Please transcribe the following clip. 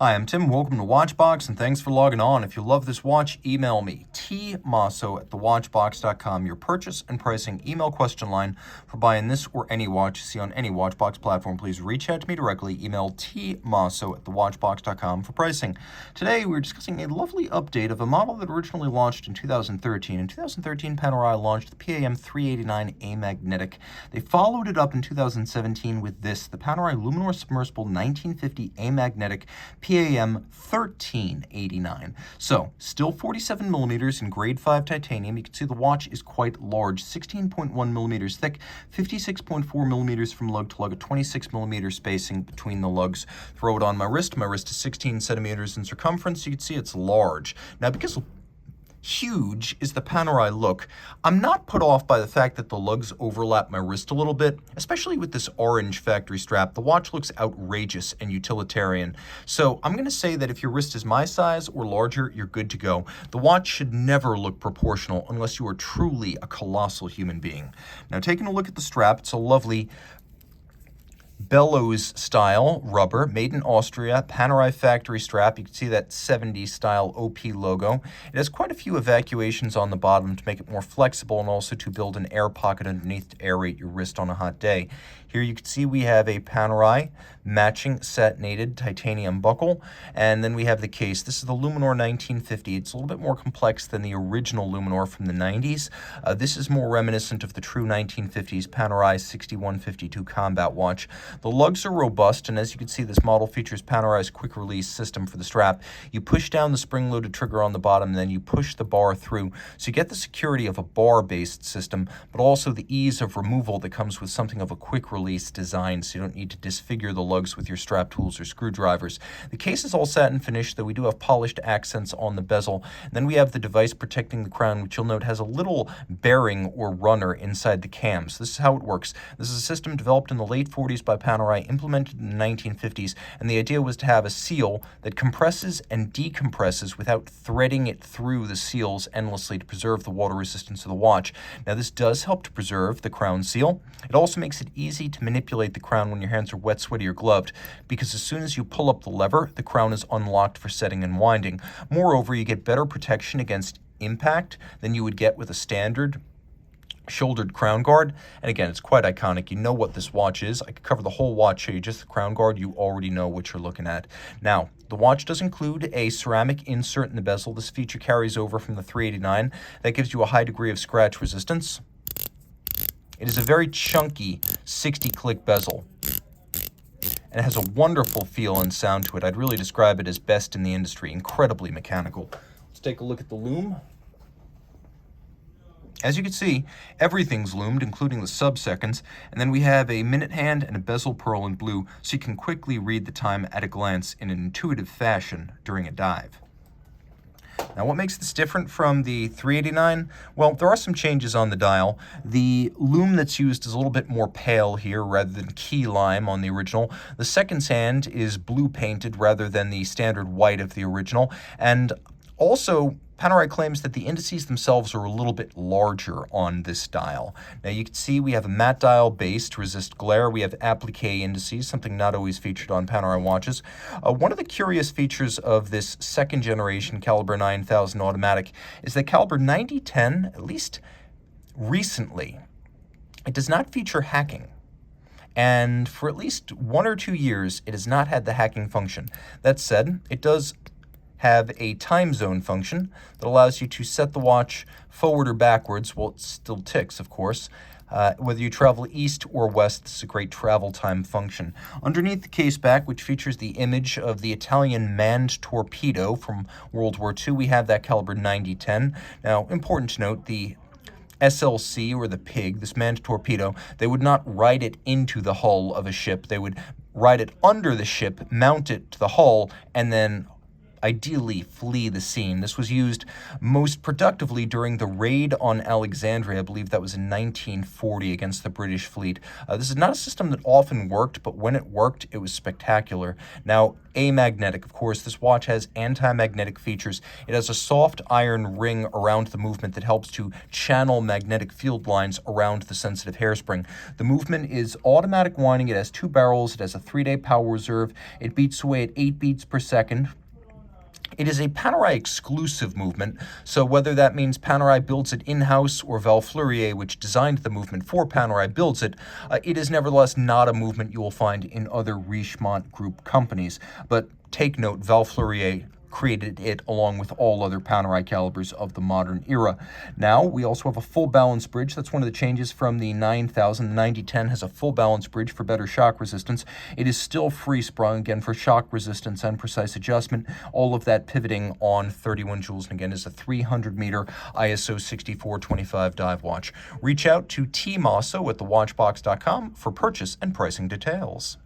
Hi, I'm Tim. Welcome to Watchbox, and thanks for logging on. If you love this watch, email me, tmosso@thewatchbox.com, your purchase and pricing email question line for buying this or any watch you see on any Watchbox platform. Please reach out to me directly. Email tmosso@thewatchbox.com for pricing. Today, we're discussing a lovely update of a model that originally launched in 2013. In 2013, Panerai launched the PAM01389 Amagnetic. They followed it up in 2017 with this, the Panerai Luminor Submersible 1950 Amagnetic PAM01389. So, still 47 millimeters in grade 5 titanium. You can see the watch is quite large, 16.1 millimeters thick, 56.4 millimeters from lug to lug, a 26 millimeter spacing between the lugs. Throw it on my wrist. My wrist is 16 centimeters in circumference. You can see it's large. Now, because huge is the Panerai look, I'm not put off by the fact that the lugs overlap my wrist a little bit, especially with this orange factory strap. The watch looks outrageous and utilitarian. So I'm going to say that if your wrist is my size or larger, you're good to go. The watch should never look proportional unless you are truly a colossal human being. Now, taking a look at the strap, it's a lovely bellows style rubber, made in Austria, Panerai factory strap. You can see that 70s style OP logo. It has quite a few evacuations on the bottom to make it more flexible and also to build an air pocket underneath to aerate your wrist on a hot day. Here you can see we have a Panerai matching satinated titanium buckle, and then we have the case. This is the Luminor 1950. It's a little bit more complex than the original Luminor from the 90s. This is more reminiscent of the true 1950s Panerai 6152 combat watch. The lugs are robust, and as you can see, this model features Panerai's quick-release system for the strap. You push down the spring-loaded trigger on the bottom, and then you push the bar through. So you get the security of a bar-based system, but also the ease of removal that comes with something of a quick-release design, so you don't need to disfigure the lugs with your strap tools or screwdrivers. The case is all satin finish, though we do have polished accents on the bezel. And then we have the device protecting the crown, which you'll note has a little bearing or runner inside the cam. So this is how it works. This is a system developed in the late 40s by Panerai, implemented in the 1950s, and the idea was to have a seal that compresses and decompresses without threading it through the seals endlessly to preserve the water resistance of the watch. Now, this does help to preserve the crown seal. It also makes it easy to manipulate the crown when your hands are wet, sweaty, or gloved, because as soon as you pull up the lever, the crown is unlocked for setting and winding. Moreover, you get better protection against impact than you would get with a standard shouldered crown guard. And again, it's quite iconic. You know what this watch is. I could cover the whole watch, show you just the crown guard. You already know what you're looking at. Now, the watch does include a ceramic insert in the bezel. This feature carries over from the 389. That gives you a high degree of scratch resistance. It is a very chunky 60-click bezel, and it has a wonderful feel and sound to it. I'd really describe it as best in the industry. Incredibly mechanical. Let's take a look at the lume. As you can see, everything's loomed, including the sub-seconds, and then we have a minute hand and a bezel pearl in blue, so you can quickly read the time at a glance in an intuitive fashion during a dive. Now, what makes this different from the 389? Well, there are some changes on the dial. The lume that's used is a little bit more pale here rather than key lime on the original. The seconds hand is blue painted rather than the standard white of the original. And also, Panerai claims that the indices themselves are a little bit larger on this dial. Now, you can see we have a matte dial base to resist glare. We have applique indices, something not always featured on Panerai watches. One of the curious features of this second generation caliber 9000 automatic is that caliber 9010, at least recently, it does not feature hacking. And for at least 1 or 2 years, it has not had the hacking function. That said, it does have a time zone function that allows you to set the watch forward or backwards. Well, it still ticks, of course. Whether you travel east or west, this is a great travel time function. Underneath the case back, which features the image of the Italian manned torpedo from World War II, we have that caliber 9010. Now, important to note, the SLC, or the pig, this manned torpedo, they would not ride it into the hull of a ship. They would ride it under the ship, mount it to the hull, and then ideally flee the scene. This was used most productively during the raid on Alexandria. I believe that was in 1940 against the British fleet. This is not a system that often worked, but when it worked, it was spectacular. Now, Amagnetic, of course, this watch has anti-magnetic features. It has a soft iron ring around the movement that helps to channel magnetic field lines around the sensitive hairspring. The movement is automatic winding. It has 2 barrels. It has a 3-day power reserve. It beats away at 8 beats per second. It is a Panerai exclusive movement, so whether that means Panerai builds it in-house or Val Fleurier, which designed the movement for Panerai, builds it, it is nevertheless not a movement you will find in other Richemont Group companies. But take note, Val Fleurier created it along with all other Panerai calibers of the modern era. Now, we also have a full balance bridge. That's one of the changes from the 9000. The 9010 has a full balance bridge for better shock resistance. It is still free sprung, again, for shock resistance and precise adjustment. All of that pivoting on 31 joules, and again, is a 300-meter ISO 6425 dive watch. Reach out to Team Mosso at thewatchbox.com for purchase and pricing details.